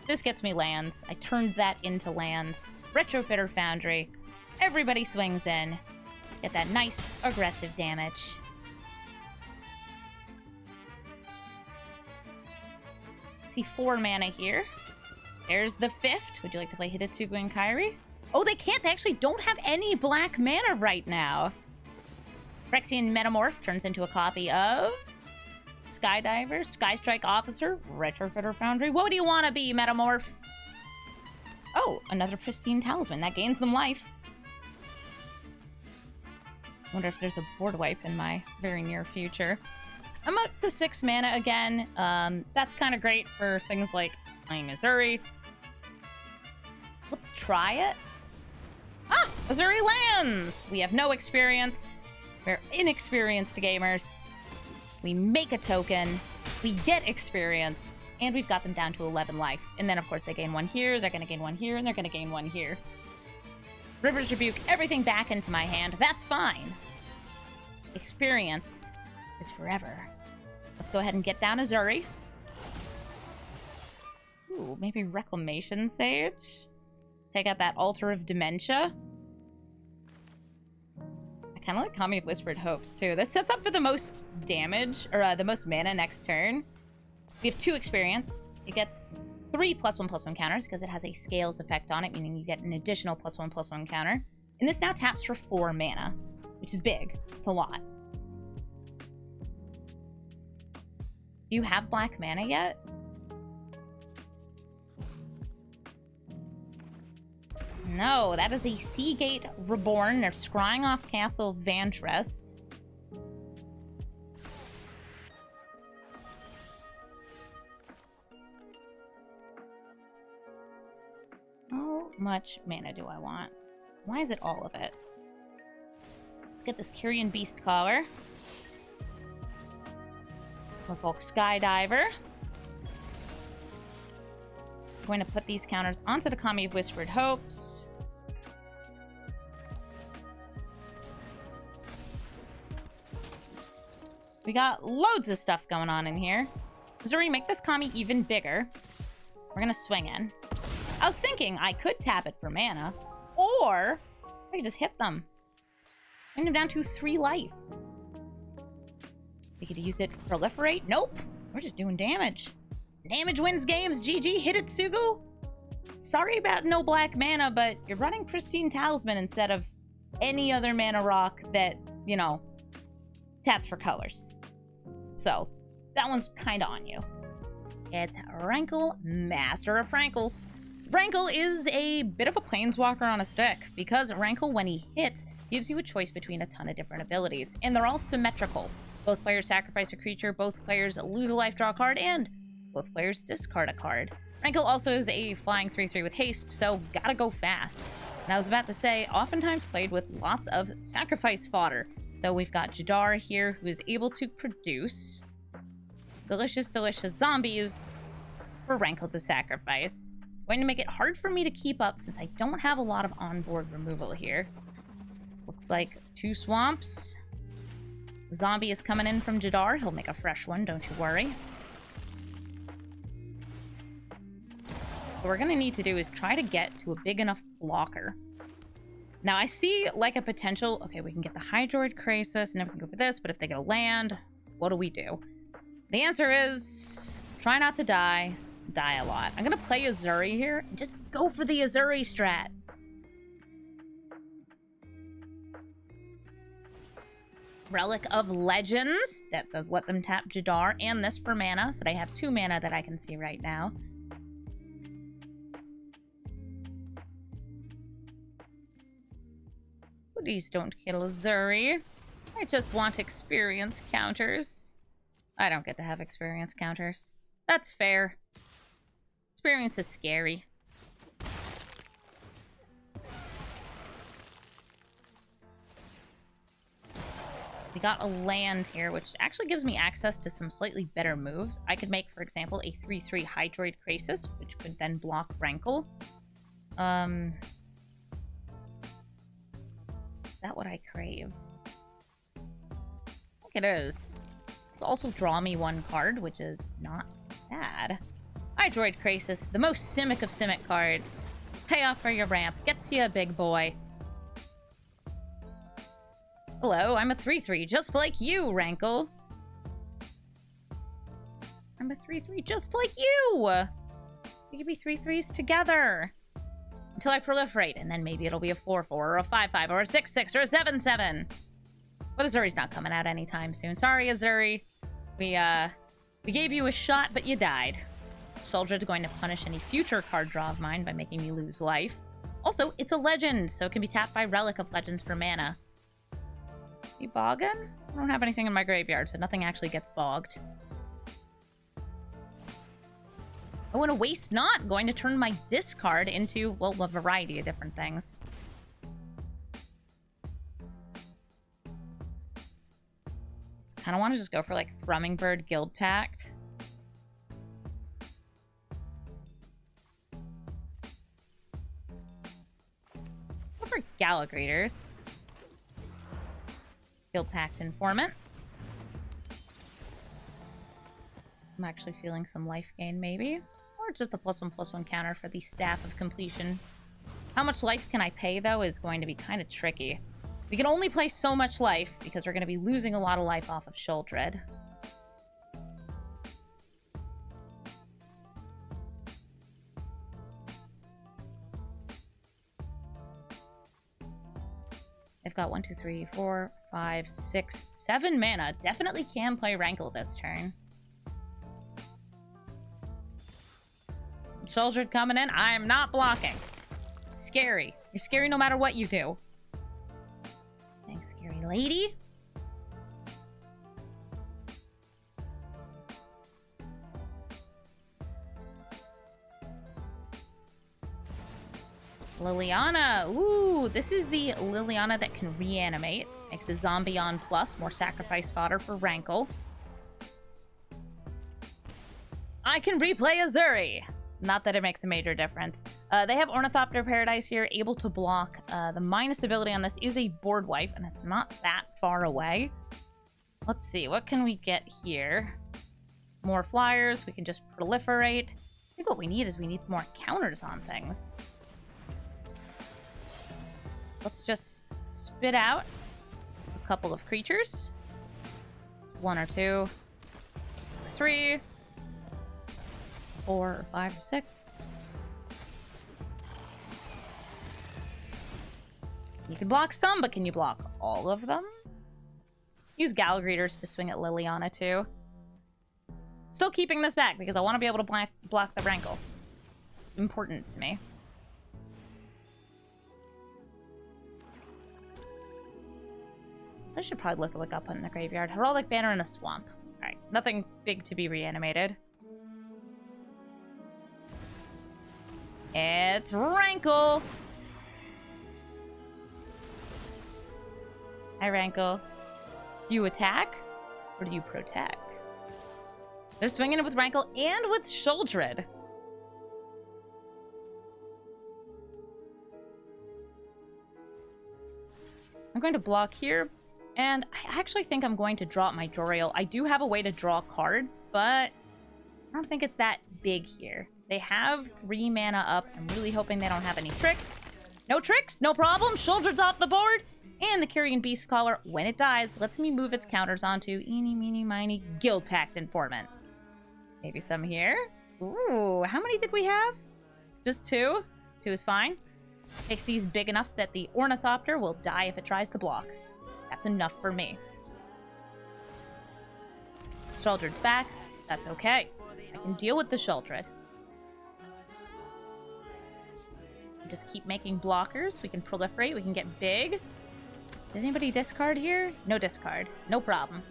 Speaker 1: This gets me lands. I turned that into lands. Retrofitter Foundry. Everybody swings in. Get that nice, aggressive damage. See 4 mana here. There's the 5th. Would you like to play Hidetsugu and Kairi? Oh, they can't. They actually don't have any black mana right now. Phyrexian Metamorph turns into a copy of Skydiver, Skystrike Officer, Retrofitter Foundry. What do you want to be, Metamorph? Oh, another Pristine Talisman. That gains them life. Wonder if there's a board wipe in my very near future. I'm up to 6 mana again. That's kind of great for things like playing Ezuri. Let's try it. Ah! Ezuri lands! We have no experience. We're inexperienced gamers. We make a token. We get experience. And we've got them down to 11 life. And then, of course, they gain 1 here. They're going to gain 1 here. And they're going to gain 1 here. River's Rebuke everything back into my hand. That's fine. Experience is forever. Let's go ahead and get down Ezuri. Ooh, maybe Reclamation Sage? Take out that Altar of Dementia. I kind of like Kami of Whispered Hopes, too. This sets up for the most damage, or the most mana next turn. We have 2 experience. It gets 3 +1/+1 counters, because it has a Scales effect on it, meaning you get an additional +1/+1 counter. And this now taps for 4 mana, which is big. It's a lot. Do you have black mana yet? No, that is a Seagate Reborn. They're scrying off Castle Vantress. How much mana do I want? Why is it all of it? Let's get this Kyrian Beast Caller. Merfolk Skydiver. I'm going to put these counters onto the Kami of Whispered Hopes. We got loads of stuff going on in here. Ezuri, make this Kami even bigger. We're going to swing in. I was thinking I could tap it for mana, or I could just hit them. Bring them down to 3 life. We could use it to proliferate. Nope. We're just doing damage. Damage wins games. GG. Hidetsugu. Sorry about no black mana, but you're running Pristine Talisman instead of any other mana rock that, you know, taps for colors. So that one's kind of on you. It's Rankle, Master of Rankles. Rankle is a bit of a planeswalker on a stick, because Rankle, when he hits, gives you a choice between a ton of different abilities, and they're all symmetrical. Both players sacrifice a creature, both players lose a life, draw a card, and both players discard a card. Rankle also is a flying 3/3 with haste, so gotta go fast. And I was about to say, oftentimes played with lots of sacrifice fodder. So we've got Jadar here, who is able to produce delicious, delicious zombies for Rankle to sacrifice. Going to make it hard for me to keep up since I don't have a lot of onboard removal here. Looks like 2 swamps. The zombie is coming in from Jadar. He'll make a fresh one, don't you worry. What we're going to need to do is try to get to a big enough blocker. Now, I see like a potential... Okay, we can get the Hydroid Krasis, and then we can go for this, but if they get a land, what do we do? The answer is... try not to die. Die a lot. I'm going to play Ezuri here, and just go for the Ezuri strat. Relic of Legends. That does let them tap Jadar and this for mana, so they have 2 mana that I can see right now. Please don't kill Ezuri. I just want experience counters. I don't get to have experience counters. That's fair. Experience is scary. We got a land here, which actually gives me access to some slightly better moves. I could make, for example, a 3/3 Hydroid Krasis, which could then block Rankle. Is that what I crave? I think it is. It'll also draw me 1 card, which is not bad. Hydroid Krasis, the most Simic of Simic cards. Pay off for your ramp. Gets you a big boy. Hello, I'm a 3/3, just like you, Rankle. I'm a 3/3, just like you! We could be 3/3s together. Until I proliferate, and then maybe it'll be a 4/4, or a 5/5, or a 6/6, or a 7/7. But Ezuri's not coming out anytime soon. Sorry, Ezuri. We gave you a shot, but you died. Soldier is going to punish any future card draw of mine by making me lose life. Also, it's a legend, so it can be tapped by Relic of Legends for mana. You boggin'? I don't have anything in my graveyard, so nothing actually gets bogged. Oh, and a waste not! Going to turn my discard into, well, a variety of different things. Kinda want to just go for, like, Thrumming-Bird Guildpact. Go for Gallagrators. Guildpact Informant. I'm actually feeling some life gain, maybe. Or just a +1/+1 counter for the Staff of Completion. How much life can I pay, though, is going to be kind of tricky. We can only play so much life, because we're going to be losing a lot of life off of Sheoldred. I've got 1, 2, 3, 4, 5, 6, 7 mana. Definitely can play Rankle this turn. Sheoldred coming in. I am not blocking. Scary. You're scary no matter what you do. Thanks, scary lady. Liliana. Ooh, this is the Liliana that can reanimate. Makes a zombie on plus. More sacrifice fodder for Rankle. I can replay Ezuri. Not that it makes a major difference. They have Ornithopter Paradise here, able to block. The minus ability on this is a board wipe, and it's not that far away. Let's see, what can we get here? More flyers, we can just proliferate. I think what we need is we need more counters on things. Let's just spit out a couple of creatures. 1 or 2, 3, 4 or 5 or 6. You can block some, but can you block all of them? Use Gal Greeters to swing at Liliana, too. Still keeping this back, because I want to be able to block the Rankle. It's important to me. So I should probably look at what got put in the graveyard. Heraldic Banner in a swamp. Alright, nothing big to be reanimated. It's Rankle! Hi, Rankle. Do you attack? Or do you protect? They're swinging it with Rankle and with Sheoldred. I'm going to block here. And I actually think I'm going to draw my Joriel. I do have a way to draw cards, but I don't think it's that big here. They have 3 mana up. I'm really hoping they don't have any tricks. No tricks, no problem. Sheoldred's off the board. And the Kyrian Beast Caller, when it dies, lets me move its counters onto eeny, meeny, miny Guildpact Informant. Maybe some here. Ooh, how many did we have? Just 2? 2 is fine. Makes these big enough that the Ornithopter will die if it tries to block. That's enough for me. Sheoldred's back. That's okay. I can deal with the Sheoldred. Just keep making blockers. We can proliferate. We can get big. Did anybody discard here? No discard. No problem.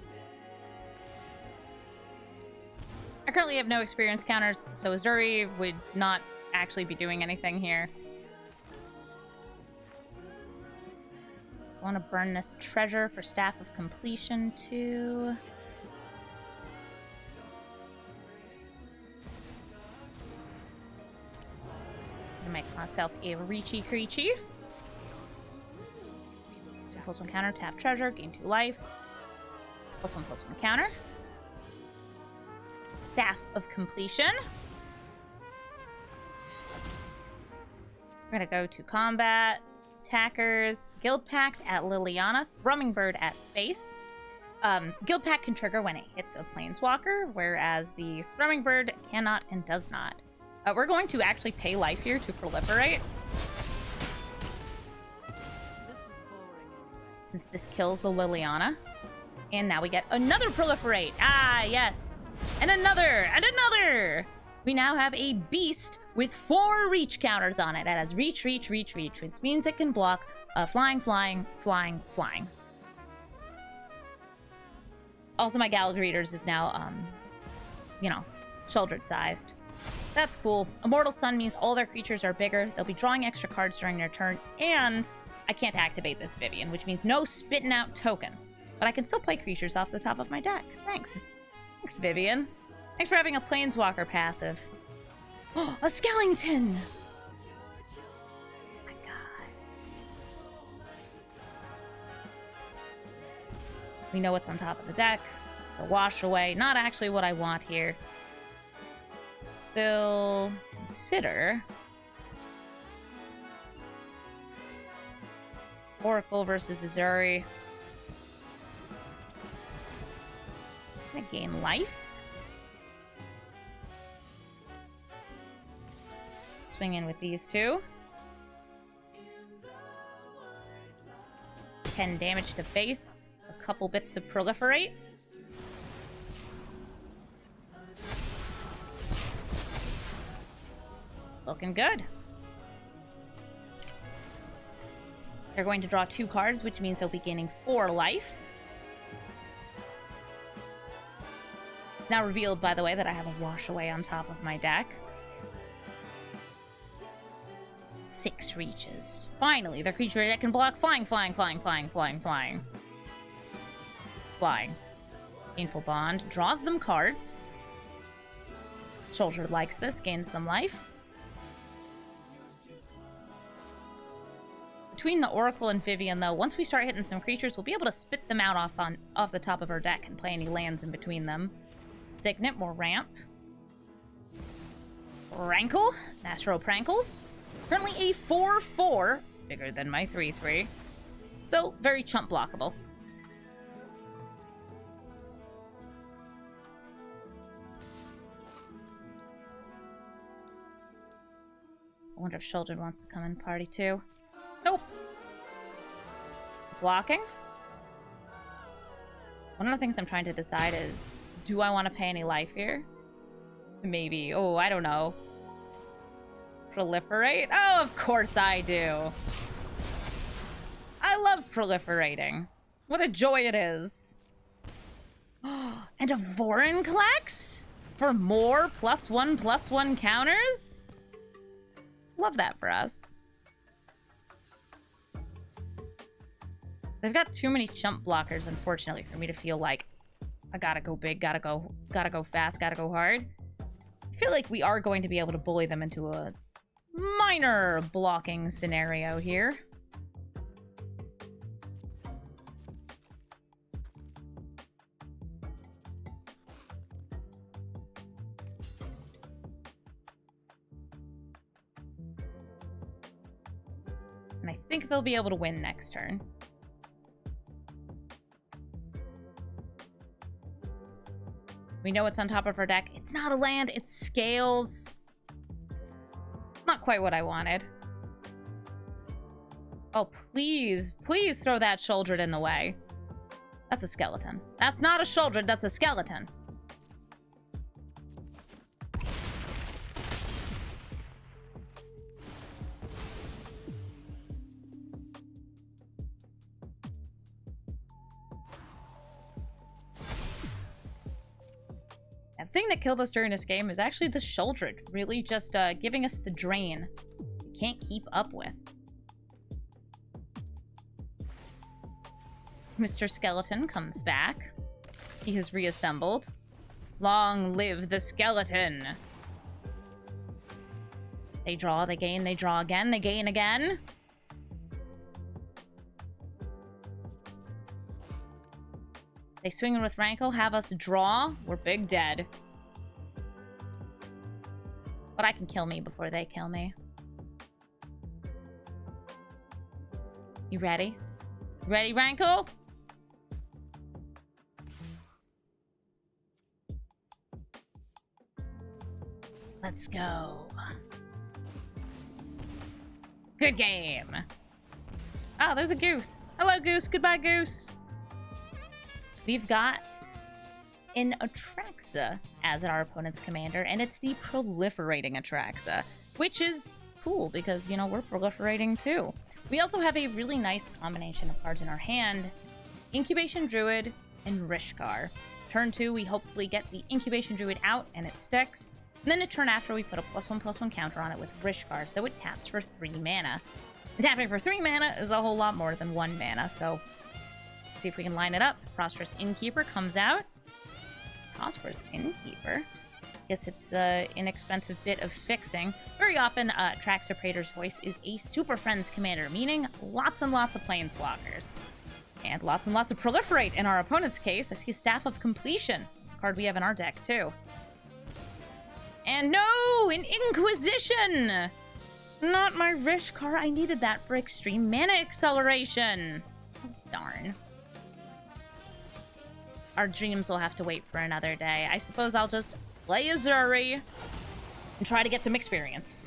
Speaker 1: I currently have no experience counters, so Ezuri would not actually be doing anything here. I want to burn this treasure for Staff of Completion, too. I'm gonna make myself a Reachy Creechy. So +1 counter, tap treasure, gain 2 life. +1/+1 counter. Staff of Completion. We're gonna go to combat. Attackers, Guildpact at Liliana, Thrumming Bird at face. Guildpact can trigger when it hits a Planeswalker, whereas the Thrumming Bird cannot and does not. We're going to actually pay life here to proliferate. Since this kills the Liliana. And now we get another proliferate. Ah, yes. And another, and another. We now have a beast with 4 reach counters on it. That has reach, reach, reach, reach, which means it can block flying, flying, flying, flying. Also, my Gal Greeters is now, you know, Sheoldred-sized. That's cool. Immortal Sun means all their creatures are bigger. They'll be drawing extra cards during their turn, and I can't activate this Vivien, which means no spitting out tokens. But I can still play creatures off the top of my deck. Thanks. Thanks, Vivien. Thanks for having a Planeswalker passive. Oh, a Skellington! Oh my god. We know what's on top of the deck. The Wash Away. Not actually what I want here. Still consider Oracle versus Ezuri. I'm gonna gain life. Swing in with these 2. 10 damage to face. A couple bits of proliferate. Looking good. They're going to draw 2 cards, which means they'll be gaining 4 life. It's now revealed, by the way, that I have a Wash Away on top of my deck. 6 reaches. Finally, their creature that can block flying, flying, flying, flying, flying, flying. Flying. Painful Bond. Draws them cards. Sheoldred likes this, gains them life. Between the Oracle and Vivien, though, once we start hitting some creatures, we'll be able to spit them out off the top of our deck and play any lands in between them. Signet, more ramp. Rankle, Natural Prankles. Currently a 4/4, bigger than my 3/3. Still very chump blockable. I wonder if Sheoldred wants to come in party too. Nope. Blocking. One of the things I'm trying to decide is, do I want to pay any life here? Maybe. Oh, I don't know. Proliferate? Oh, of course I do. I love proliferating. What a joy it is. And a Vorinclex? For more +1/+1 counters? Love that for us. They've got too many chump blockers, unfortunately, for me to feel like I gotta go big, gotta go fast, gotta go hard. I feel like we are going to be able to bully them into a minor blocking scenario here. And I think they'll be able to win next turn. We know what's on top of our deck. It's not a land, it's Scales. Not quite what I wanted. Oh, please, please throw that Sheoldred in the way. That's a skeleton. That's not a Sheoldred, that's a skeleton. The thing that killed us during this game is actually the Sheoldred, really just giving us the drain we can't keep up with. Mr. Skeleton comes back. He has reassembled. Long live the skeleton! They draw, they gain, they draw again, they gain again. They swing in with Rankle, have us draw. We're big dead. But I can kill me before they kill me. You ready? Ready, Rankle? Let's go. Good game. Oh, there's a goose. Hello, goose. Goodbye, goose. We've got an Atraxa as our opponent's commander, and it's the proliferating Atraxa, which is cool because, you know, we're proliferating too. We also have a really nice combination of cards in our hand. Incubation Druid and Rishkar. Turn 2, we hopefully get the Incubation Druid out and it sticks. And then a turn after, we put a +1/+1 counter on it with Rishkar, so it taps for 3 mana. And tapping for 3 mana is a whole lot more than 1 mana, so see if we can line it up. Prosperous Innkeeper comes out. Prosperous Innkeeper? Guess it's an inexpensive bit of fixing. Very often, Traxter Praetor's Voice is a Super Friends commander, meaning lots and lots of Planeswalkers. And lots of Proliferate in our opponent's case. I see Staff of Completion. It's a card we have in our deck, too. And no! An Inquisition! Not my Rishkar. I needed that for extreme mana acceleration. Oh, darn. Our dreams will have to wait for another day. I suppose I'll just play Ezuri and try to get some experience.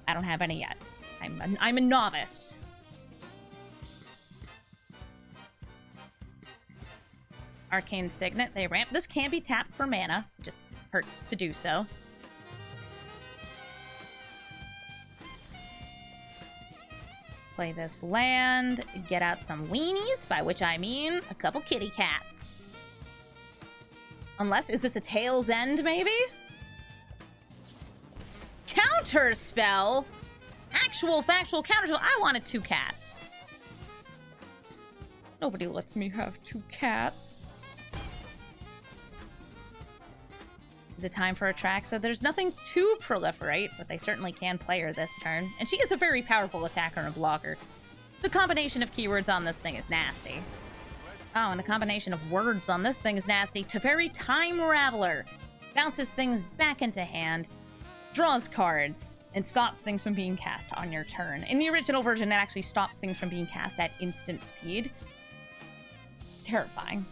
Speaker 1: I don't have any yet. I'm a novice. Arcane Signet, they ramp. This can be tapped for mana. It just hurts to do so. Play this land, get out some weenies, by which I mean a couple kitty cats. Unless, is this a Tail's End, maybe? Counter spell? Actual factual counter spell? I wanted 2 cats. Nobody lets me have 2 cats. Is it time for Atraxa? There's nothing to proliferate, but they certainly can play her this turn. And she is a very powerful attacker and blocker. The combination of keywords on this thing is nasty. Oh, and the combination of words on this thing is nasty. Teferi Time Raveler bounces things back into hand, draws cards, and stops things from being cast on your turn. In the original version, it actually stops things from being cast at instant speed. Terrifying.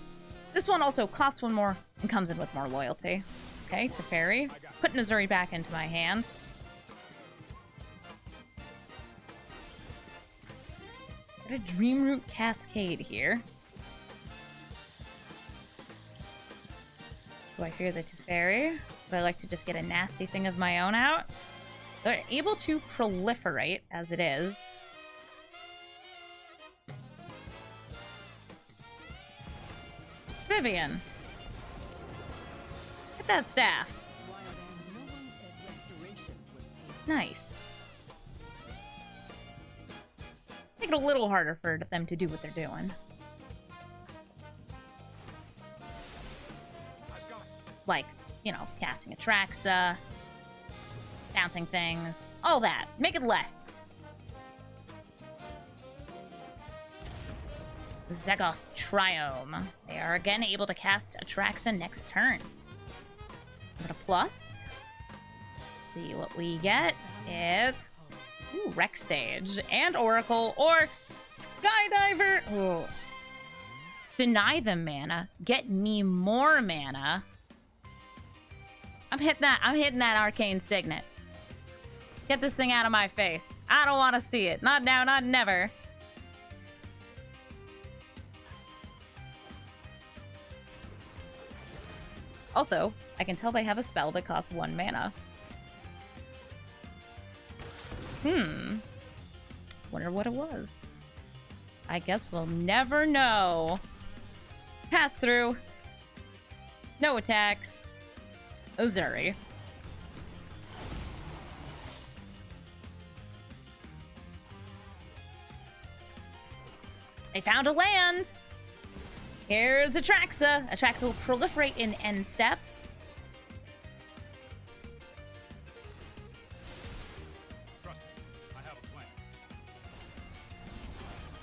Speaker 1: This one also costs 1 more and comes in with more loyalty. Okay, Teferi. Putting Ezuri back into my hand. Got a Dreamroot Cascade here. Do I fear the Teferi? Would I like to just get a nasty thing of my own out? They're able to proliferate, as it is. Vivien. Get that staff. Nice. Make it a little harder for them to do what they're doing. Like, you know, casting Atraxa, bouncing things, all that. Make it less. Zegoth Triome. They are again able to cast Atraxa next turn. Give it a plus. See what we get. It's Reclamation Sage and Oracle or Skydiver. Ooh. Deny them mana. Get me more mana. I'm hitting that arcane signet. Get this thing out of my face. I don't want to see it. Not now, not never. Also, I can tell they have a spell that costs 1 mana. Wonder what it was. I guess we'll never know. Pass through. No attacks. Ezuri. They found a land! Here's Atraxa. Atraxa will proliferate in end step.
Speaker 3: Trust me, I have a plan.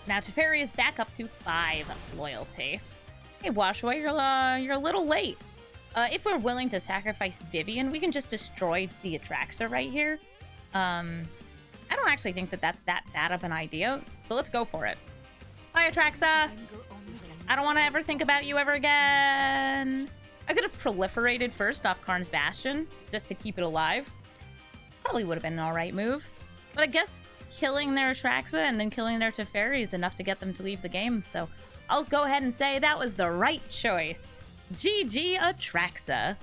Speaker 1: Now Teferi is back up to 5 loyalty. Hey, Washaway, you're a little late. If we're willing to sacrifice Vivien, we can just destroy the Atraxa right here. I don't actually think that that's that bad of an idea, so let's go for it. Bye, Atraxa! I don't want to ever think about you ever again. I could have proliferated first off Karn's Bastion, just to keep it alive. Probably would have been an alright move. But I guess killing their Atraxa and then killing their Teferi is enough to get them to leave the game, so I'll go ahead and say that was the right choice. GG Atraxa.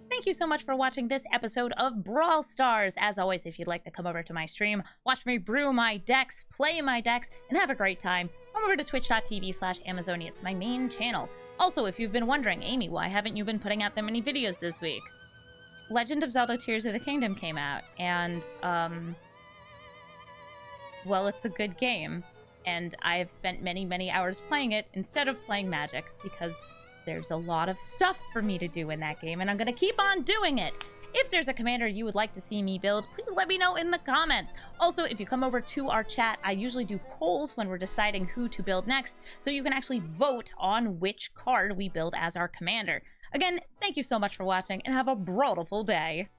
Speaker 1: Thank you so much for watching this episode of Brawl Stars. As always, if you'd like to come over to my stream, watch me brew my decks, play my decks, and have a great time, come over to twitch.tv/Amazonia. It's my main channel. Also, if you've been wondering, Amy, why haven't you been putting out that many videos this week? Legend of Zelda Tears of the Kingdom came out, and, well, it's a good game. And I have spent many, many hours playing it instead of playing Magic, because there's a lot of stuff for me to do in that game, and I'm going to keep on doing it. If there's a commander you would like to see me build, please let me know in the comments. Also, if you come over to our chat, I usually do polls when we're deciding who to build next, so you can actually vote on which card we build as our commander. Again, thank you so much for watching, and have a brawlful day.